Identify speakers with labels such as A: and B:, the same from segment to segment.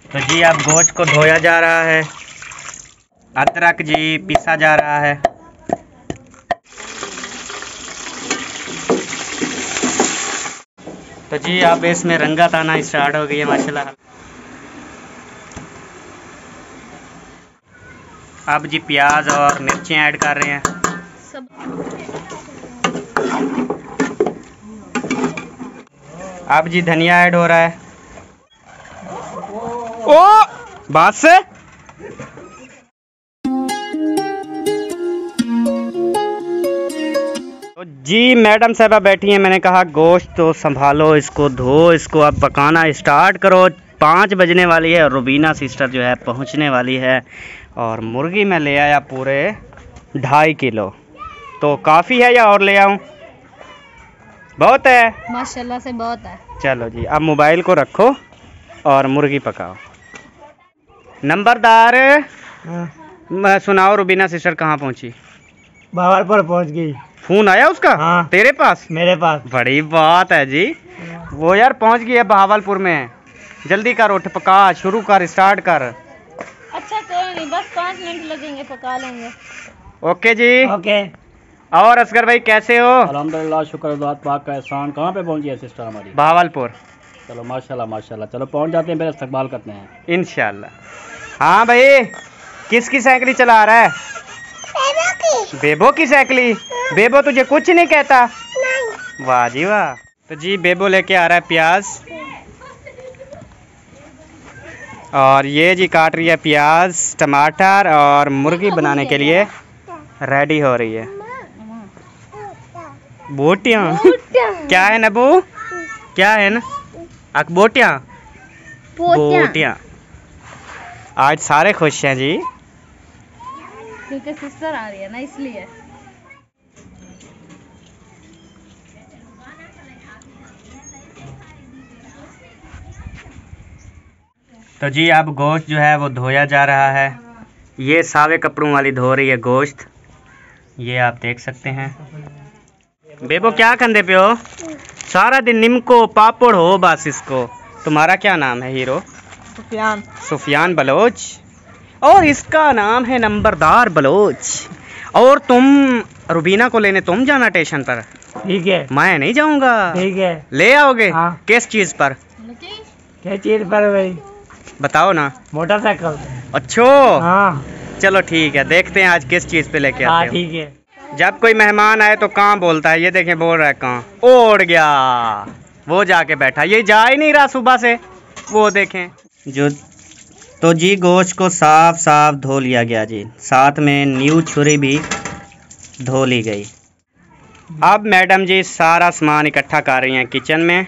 A: तो जी अब गोश्त को धोया जा रहा है, अदरक जी पीसा जा रहा है। तो जी अब इसमें रंगत आना स्टार्ट हो गई है माशाल्लाह। अब जी प्याज और मिर्चें ऐड कर रहे हैं। अब जी धनिया ऐड हो रहा है। ओ बात से तो जी मैडम साहबा बैठी हैं। मैंने कहा गोश्त तो संभालो, इसको धो, इसको अब पकाना स्टार्ट करो। 5 बजने वाली है और रुबीना सिस्टर जो है पहुंचने वाली है। और मुर्गी मैं ले आया पूरे 2.5 किलो। तो काफ़ी है या और ले आऊं? बहुत है
B: माशाल्लाह से, बहुत है।
A: चलो जी अब मोबाइल को रखो और मुर्गी पकाओ। नंबरदार सुनाओ, रुबीना सिस्टर कहाँ पहुंची?
C: भावलपुर पहुंच गई।
A: फोन आया उसका? हाँ। तेरे पास?
C: मेरे पास।
A: बड़ी बात है जी। वो यार पहुंच गई है भावलपुर में। जल्दी कर, उठ पका, शुरू कर, स्टार्ट कर।
B: अच्छा कोई नहीं, बस 5 मिनट लगेंगे, पका लेंगे।
A: ओके जी।
C: ओके।
A: और असगर भाई कैसे हो?
D: अल्हम्दुलिल्लाह, शुक्र अल्लाह पाक का एहसान। कहाँ पे पहुंची है सिस्टर हमारी?
A: भावलपुर।
D: चलो माशाल्लाह माशाल्लाह, चलो पहुंच जाते हैं, फिर इस्तकबाल करते हैं
A: इंशाल्लाह। हाँ भाई, किसकी साइकिल चला रहा है? बेबो की साइकिल। बेबो तुझे कुछ नहीं कहता? नहीं। वाह जी वाह। तो जी बेबो लेके आ रहा है प्याज, और ये जी काट रही है प्याज टमाटर, और मुर्गी बनाने के लिए रेडी हो रही है। बोटियाँ क्या है नबू? क्या है ना? बोटियाँ। बोटियाँ। आज सारे खुश हैं जी,
B: क्योंकि सिस्टर आ रही है ना, इसलिए।
A: तो जी अब गोश्त जो है वो धोया जा रहा है। ये सावे कपड़ों वाली धो रही है गोश्त, ये आप देख सकते हैं। बेबो क्या कंधे पे हो? सारा दिन निमको पापड़ हो बस इसको। तुम्हारा क्या नाम है हीरो?
C: सुफियान।
A: सुफियान बलोच। और इसका नाम है नंबरदार बलोच। और तुम रुबीना को लेने तुम जाना स्टेशन पर?
C: ठीक है।
A: मैं नहीं जाऊंगा।
C: ठीक है।
A: ले आओगे?
C: हाँ।
A: किस चीज पर?
C: क्या चीज पर भाई?
A: बताओ ना।
C: मोटरसाइकिल।
A: अच्छा
C: हाँ
A: चलो ठीक है, देखते हैं आज किस चीज पे लेके आते हो।
C: ठीक है।
A: जब कोई मेहमान आए तो कहाँ बोलता है, ये देखें बोल रहा है कहाँ, उड़ गया वो जाके बैठा, ये जा ही नहीं रहा सुबह से, वो देखें जो। तो जी गोश्त को साफ साफ धो लिया गया जी, साथ में न्यू छुरी भी धो ली गई। अब मैडम जी सारा सामान इकट्ठा कर रही हैं किचन में,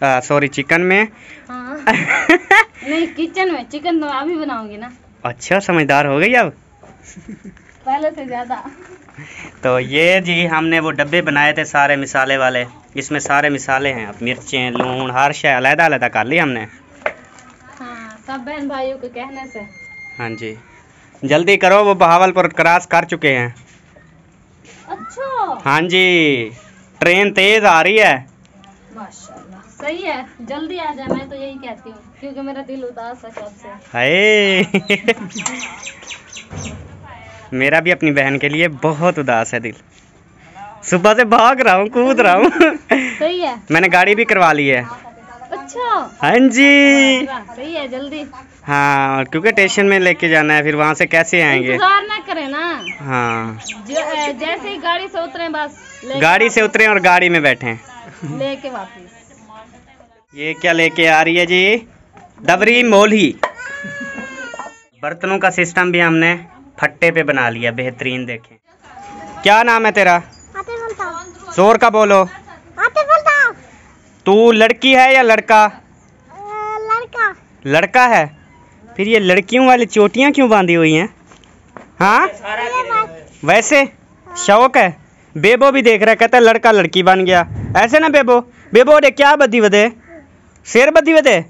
A: सॉरी चिकन में।
B: हाँ। नहीं किचन में, चिकन तो अभी बनाऊंगी ना। अच्छा
A: समझदार हो गई अब
B: पहले से ज्यादा।
A: तो ये जी हमने वो डब्बे बनाए थे सारे मिसाले वाले, इसमें सारे मिसाले हैं। अब मिर्चें लून हर शय अलग अलग कर ली हमने।
B: हाँ, सब बहन भाइयों के कहने से।
A: हाँ जी जल्दी करो, वो बहावलपुर क्रॉस कर चुके हैं।
B: अच्छा
A: हाँ जी ट्रेन तेज आ रही है।
B: माशाल्लाह सही है, जल्दी आ जाए, मैं तो यही कहती हूँ, क्योंकि मेरा दिल उदास है कब से।
A: हाय मेरा भी अपनी बहन के लिए बहुत उदास है दिल, सुबह से भाग रहा हूँ, कूद रहा हूँ।
B: सही है,
A: मैंने गाड़ी भी करवा ली है।
B: अच्छा
A: हाँ जी
B: सही है, जल्दी।
A: हाँ क्योंकि स्टेशन में लेके जाना है, फिर वहाँ से कैसे आएंगे?
B: इंतजार ना करें ना।
A: हाँ
B: जैसे ही गाड़ी से उतरे बस
A: गाड़ी से उतरे और गाड़ी में बैठे
B: लेके वापस।
A: ये क्या लेके आ रही है जी? डबरी मोली। बर्तनों का सिस्टम भी हमने फट्टे पे बना लिया, बेहतरीन। देखें क्या नाम है तेरा? जोर का बोलो। तू लड़की है या लड़का?
C: लड़का।
A: लड़का है, फिर ये लड़कियों वाली चोटियां क्यों बांधी हुई हैं? हाँ वैसे शौक है। बेबो भी देख रहा है, कहता है लड़का लड़की बन गया। ऐसे ना बेबो, बेबो अरे क्या बदी वधे, शेर बदी वधे।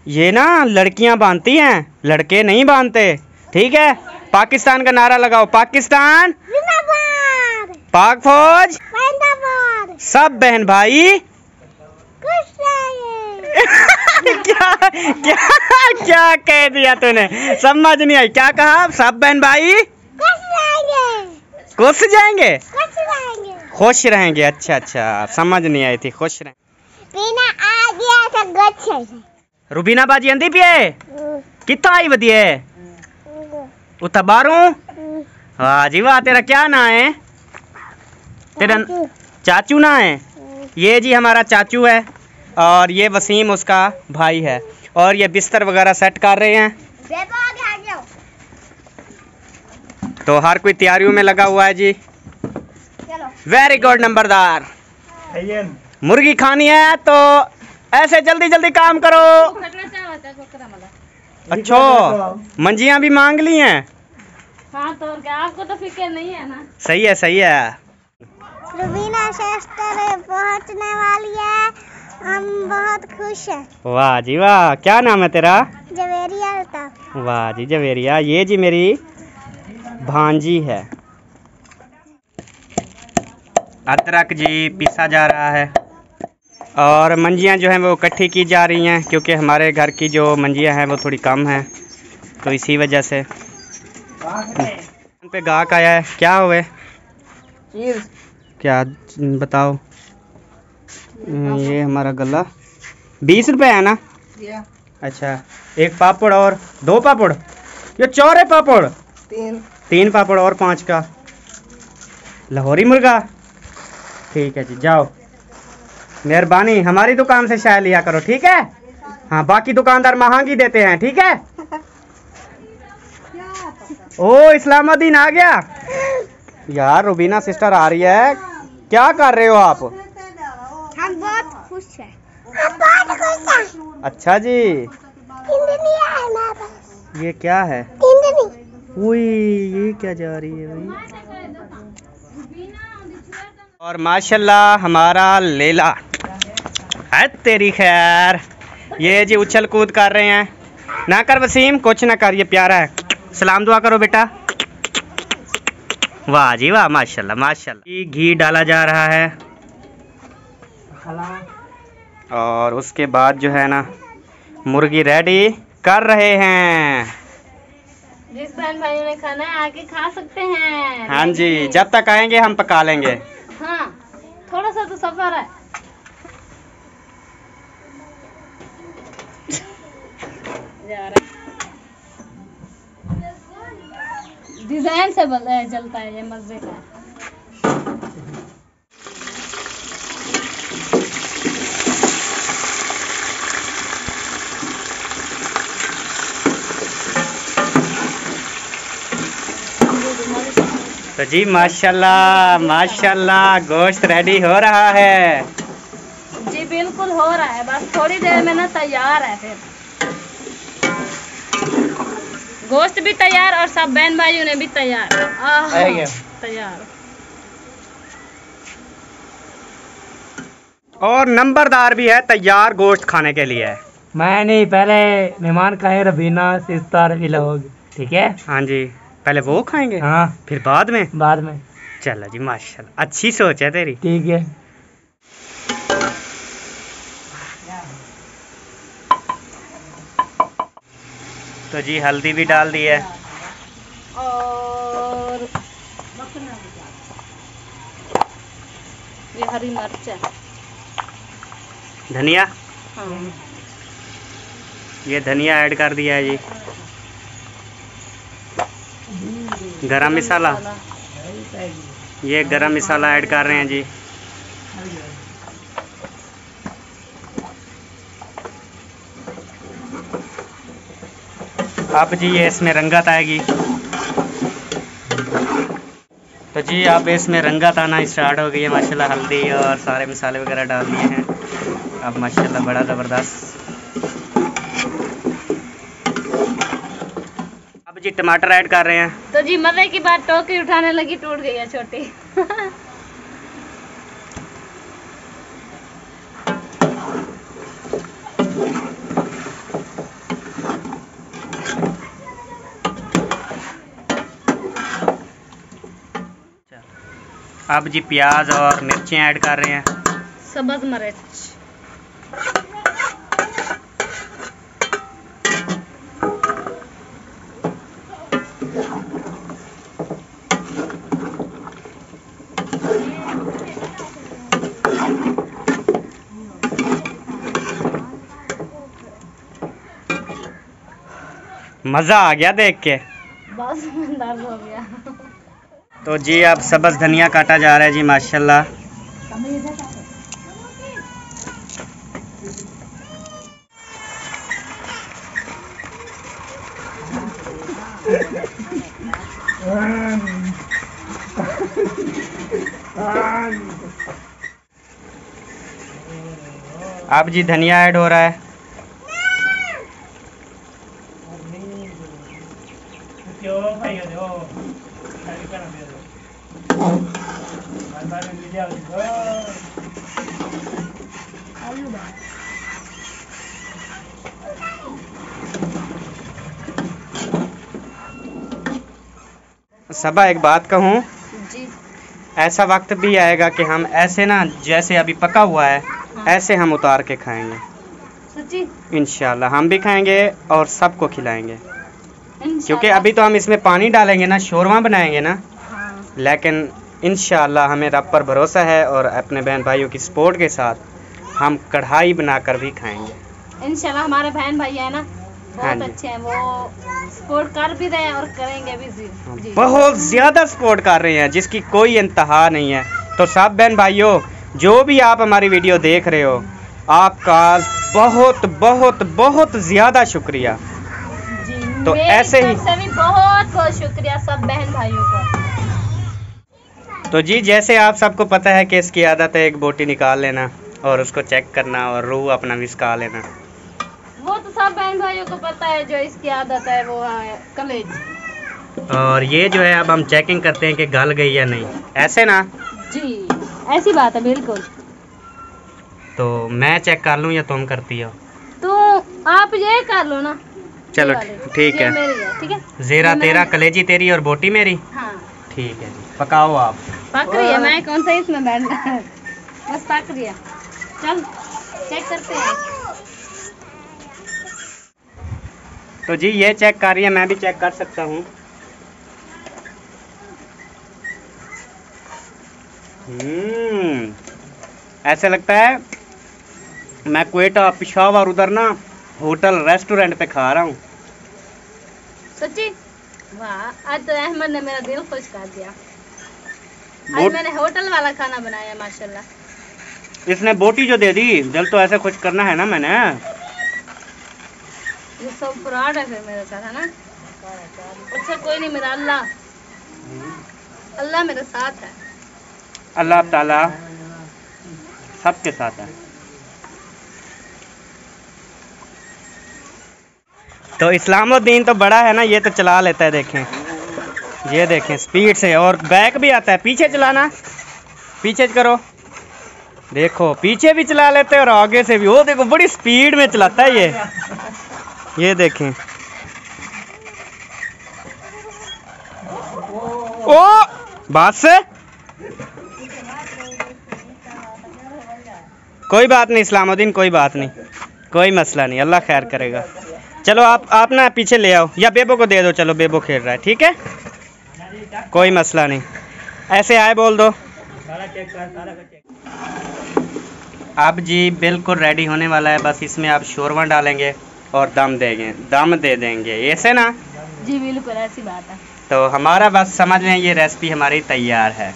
A: ये ना लड़कियां बांधती हैं, लड़के नहीं बांधते, ठीक है? पाकिस्तान का नारा लगाओ, पाकिस्तान जिंदाबाद, पाक फौज जिंदाबाद, सब बहन भाई खुश रहिए। क्या क्या कह दिया तूने, समझ नहीं आई। क्या कहा? सब बहन भाई खुश जाएंगे, खुश रहेंगे। अच्छा अच्छा, समझ नहीं आई थी। खुश रहेंगे। रुबीना बाजी आंदी पिए कितना आई बदिए उतना बारू। वाह जी वाह। तेरा क्या ना है? तेरा चाचू ना है? ये जी हमारा चाचू है और ये वसीम उसका भाई है और ये बिस्तर वगैरह सेट कर रहे हैं। तो हर कोई तैयारियों में लगा हुआ है जी। वेरी गुड नंबरदार। मुर्गी खानी है तो ऐसे जल्दी जल्दी काम करो। अच्छा, मंजियां भी मांग ली हैं।
B: हाँ तो क्या, आपको तो फिक्र नहीं है ना।
A: सही है सही है।
C: रुबीना सिस्टर पहुंचने वाली है, हम बहुत खुश हैं।
A: वाह जी वाह। क्या नाम है तेरा?
C: जवेरिया अल्ताफ।
A: वाह जी जवेरिया। ये जी मेरी भांजी है। अदरक जी पीसा जा रहा है और मंजियाँ जो हैं वो इकट्ठी की जा रही हैं क्योंकि हमारे घर की जो मंजियाँ हैं वो थोड़ी कम हैं, तो इसी वजह से पे गाहक आया है। क्या हुए? क्या बताओ? ये हमारा गला 20 रुपए है ना? अच्छा, एक पापड़ और 2 पापड़, ये 4 है पापड़, 3 पापड़ और 5 का लाहौरी मुर्गा। ठीक है जी, जाओ। मेहरबानी, हमारी दुकान से शाय लिया करो, ठीक है? हाँ, बाकी दुकानदार महंगी देते हैं, ठीक है? ओ इस्लामुद्दीन आ गया यार। रुबीना सिस्टर आ रही है। क्या कर रहे हो आप?
C: हम बहुत खुश हैं। हम बहुत खुश हैं।
A: अच्छा जी।
C: इंद्रनी है हमारे पास।
A: ये क्या है?
C: इंद्रनी।
A: उई, ये क्या जा रही है भाई? और माशाल्लाह हमारा लेला है तेरी खैर। ये जी उछल कूद कर रहे हैं। ना कर वसीम, कुछ ना कर, ये प्यारा है। सलाम दुआ करो बेटा। वाह जी वाह, माशाल्लाह माशाल्लाह। घी डाला जा रहा है और उसके बाद जो है ना मुर्गी रेडी कर रहे हैं।
B: जिस बहन भाइयों ने खाना है आके खा सकते हैं।
A: हाँ जी, जब तक आएंगे हम पका लेंगे।
B: हाँ, थोड़ा सा तो सफर है। डिजाइन से जलता है ये, मजे का।
A: तो जी माशाल्लाह माशाल्लाह गोश्त रेडी हो रहा है।
B: जी बिल्कुल हो रहा है, बस थोड़ी देर में ना तैयार है। फिर गोश्त भी तैयार और सब बहन भाइयों ने भी तैयार। तैयार।
A: और नंबरदार भी है तैयार गोश्त खाने के लिए।
C: मैं नहीं, पहले मेहमान खाए रबीना सिस्टर भी लोग, ठीक है?
A: हाँ जी, पहले वो खाएंगे,
C: हाँ
A: फिर बाद में। चलो जी माशाल्लाह, अच्छी सोच है तेरी।
C: ठीक है।
A: तो जी हल्दी भी डाल दी है
B: और ये हरी मिर्च है,
A: धनिया।
B: हाँ।
A: ये धनिया ऐड कर दिया है जी। गरम मसाला, ये गरम मसाला ऐड कर रहे हैं जी। अब जी ये इसमें रंगत आएगी। तो जी अब इसमें रंगत आना स्टार्ट हो गई है माशाल्लाह। हल्दी और सारे मसाले वगैरह डाल दिए हैं। अब माशाल्लाह बड़ा ज़बरदस्त। अब जी टमाटर ऐड कर रहे हैं।
B: तो जी मजे की बात, टोकरी उठाने लगी टूट गई है छोटी।
A: अब जी प्याज और मिर्चें ऐड कर रहे हैं।
B: सब्ज़ मिर्च।
A: मज़ा आ गया देख के।
B: बस में दर्द हो गया।
A: तो जी अब सब्ज़ धनिया काटा जा रहा है जी माशाल्लाह। अब जी धनिया ऐड हो रहा है। सबा एक बात कहूँ,
B: जी
A: ऐसा वक्त भी आएगा कि हम ऐसे ना जैसे अभी पका हुआ है ऐसे हम उतार के खाएंगे
B: सच्ची।
A: इंशाल्लाह। हम भी खाएंगे और सबको खिलाएंगे, क्योंकि
B: इंशाल्लाह।
A: अभी तो हम इसमें पानी डालेंगे ना, शोरमा बनाएंगे ना,
B: हाँ।
A: लेकिन इंशाल्लाह हमें रब पर भरोसा है और अपने बहन भाइयों की सपोर्ट के साथ हम कढ़ाई बनाकर भी खाएंगे
B: इंशाल्लाह। हमारे बहन भाई है ना
A: हाँ
B: बहुत
A: जी।
B: अच्छे हैं, वो सपोर्ट कर भी रहे हैं और करेंगे भी जी।
A: बहुत ज़्यादा सपोर्ट कर रहे हैं जिसकी कोई इंतहा नहीं है। तो सब बहन भाइयों जो भी आप हमारी वीडियो देख रहे हो, आपका बहुत बहुत बहुत ज़्यादा शुक्रिया।
B: जी
A: तो
B: मेरी
A: ऐसे ही-
B: तरफ से भी बहुत बहुत शुक्रिया सब बहन भाइयों का।
A: तो जी जैसे आप सबको पता है कि इसकी आदत है एक बोटी निकाल लेना और उसको चेक करना और रूह अपना विस्का लेना।
B: वो तो सब बहन भाइयों को पता है, जो इसकी आदत है वो है कलेज।
A: और ये जो है अब हम चेकिंग करते हैं कि गल गई या नहीं, ऐसे ना।
B: जी ऐसी बात है बिल्कुल।
A: तो मैं चेक कर लूँ या तुम करती हो?
B: तो आप ये कर लो ना।
A: चलो
B: ये वाली।
A: ठीक
B: ये
A: है।
B: मेरी है, ठीक है।
A: ज़ेरा
B: ये
A: तेरा,
B: मैंने-
A: कलेजी तेरी और बोटी मेरी।
B: हाँ
A: ठीक है जी, पकाओ आप।
B: पक रही है, मैं कौन सा इसमें बैठना है, बस पक रही है। चल चेक करते हैं।
A: तो जी ये चेक कर रही है, मैं भी चेक कर सकता हूँ। ऐसे लगता है मैं क्वेटा पेशावर उधर ना होटल रेस्टोरेंट पे खा रहा हूँ।
B: सच्ची वाह, आज तो अहमद ने मेरा दिल खुश कर दिया। आज
A: बोट-
B: मैंने होटल वाला खाना बनाया माशाल्लाह।
A: इसने बोटी जो दे दी, दिल तो ऐसे खुश करना है ना मैंने।
B: ये सब फ्रॉड है फिर मेरे साथ, है ना। अच्छा कोई नहीं, मेरा अल्लाह अल्लाह मेरे साथ है।
A: अल्लाह ताला सबके साथ है। तो इस्लामुद्दीन तो बड़ा है ना, ये तो चला लेता है। देखें, ये देखें स्पीड से, और बैक भी आता है। पीछे चलाना, पीछे करो, देखो पीछे भी चला लेते हैं और आगे से भी। वो देखो बड़ी स्पीड में चलाता है ये देखें। ओ बस कोई बात नहीं इस्लामुद्दीन, कोई बात नहीं, कोई मसला नहीं, अल्लाह खैर करेगा। चलो आप ना पीछे ले आओ या बेबो को दे दो। चलो बेबो खेल रहा है, ठीक है, कोई मसला नहीं। ऐसे आए बोल दो। अब जी बिल्कुल रेडी होने वाला है, बस इसमें आप शोरवा डालेंगे और दम दे देंगे, ऐसे ना।
B: जी बिल्कुल ऐसी बात है।
A: तो हमारा बस समझ लें ये रेसिपी हमारी तैयार है।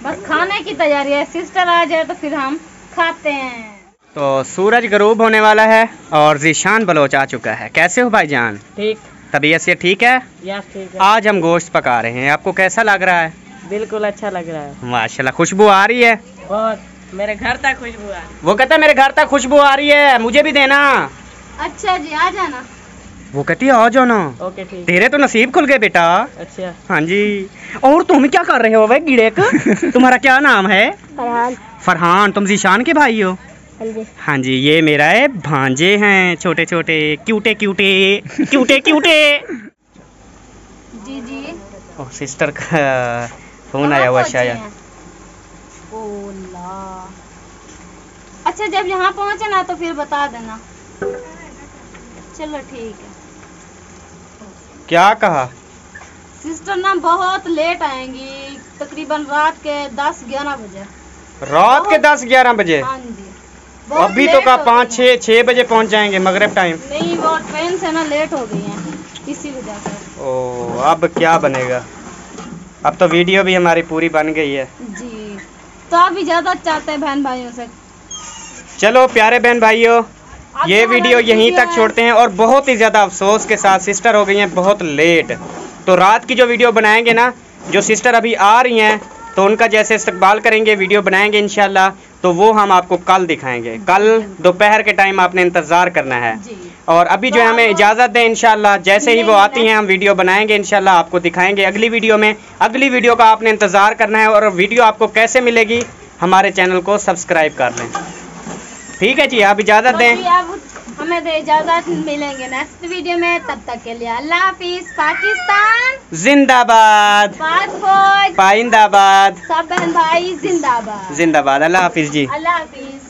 B: बस खाने की तैयारी है, सिस्टर आ जाए तो फिर हम खाते हैं।
A: तो सूरज गरूब होने वाला है और ज़ीशान बलोच आ चुका है। कैसे हो भाईजान?
C: ठीक।
A: तबीयत से ठीक है?
C: यस ठीक है।
A: आज हम गोश्त पका रहे हैं, आपको कैसा लग रहा है?
C: बिल्कुल अच्छा लग रहा है।
A: माशाल्लाह, खुशबू आ रही है
C: बहुत, मेरे घर तक खुशबू आ।
A: वो कहता है मेरे घर तक खुशबू आ रही है, मुझे भी देना।
B: अच्छा जी आ जाना।
A: वो कहती है आ जाओ ना।
C: ओके ठीक।
A: तेरे तो नसीब खुल गए बेटा।
C: अच्छा।
A: हाँ जी। और तुम क्या कर रहे हो भाई गिड़ेक? तुम्हारा क्या नाम है?
B: फरहान।
A: फरहान। तुम ज़ीशान के भाई हो? हाँ जी, ये मेरा है भांजे हैं, छोटे छोटे क्यूटे क्यूटे क्यूटे क्यूटे।
B: जी जी।
A: ओह सिस्टर का फोन आया हुआ शायद।
B: अच्छा जब यहाँ पहुँचे ना तो फिर बता देना। चलो ठीक है।
A: क्या कहा?
B: सिस्टर ना बहुत लेट आएंगी, तकरीबन रात के 10-11 बजे।
A: रात के 10-11 बजे?
B: हाँ जी। बहुत
A: अभी तो
B: लेट
A: का
B: हो
A: 5-6 बजे पहुंच जाएंगे, मगरिब टाइम।
B: नहीं वो ट्रेन से ना लेट हो गई है, इसी वजह से।
A: ओ अब क्या बनेगा? अब तो वीडियो भी हमारी पूरी बन गई है
B: जी, तो आप इजाजत चाहते हैं बहन भाइयों से।
A: चलो प्यारे बहन भाइयों, ये वीडियो यहीं तक छोड़ते हैं। और बहुत ही ज़्यादा अफसोस के साथ सिस्टर हो गई हैं बहुत लेट। तो रात की जो वीडियो बनाएंगे ना, जो सिस्टर अभी आ रही हैं, तो उनका जैसे इस्तकबाल करेंगे, वीडियो बनाएंगे इंशाल्लाह, तो वो हम आपको कल दिखाएंगे। कल दोपहर के टाइम आपने इंतज़ार करना है। और अभी जो है हमें इजाज़त दें, इंशाल्लाह जैसे ही वो आती हैं हम वीडियो बनाएंगे, इंशाल्लाह आपको दिखाएंगे अगली वीडियो में। अगली वीडियो का आपने इंतज़ार करना है। और वीडियो आपको कैसे मिलेगी, हमारे चैनल को सब्सक्राइब कर लें। ठीक है जी, आप इजाज़त दें।
B: अब हमें दे इजाजत, मिलेंगे नेक्स्ट वीडियो में। तब तक के लिए अल्लाह हाफिज। पाकिस्तान
A: जिंदाबाद,
B: पासपोर्ट
A: पाइंदाबाद,
B: सब बहन भाई जिंदाबाद।
A: जिंदाबाद। अल्लाह हाफिज जी।
B: अल्लाह हाफिज।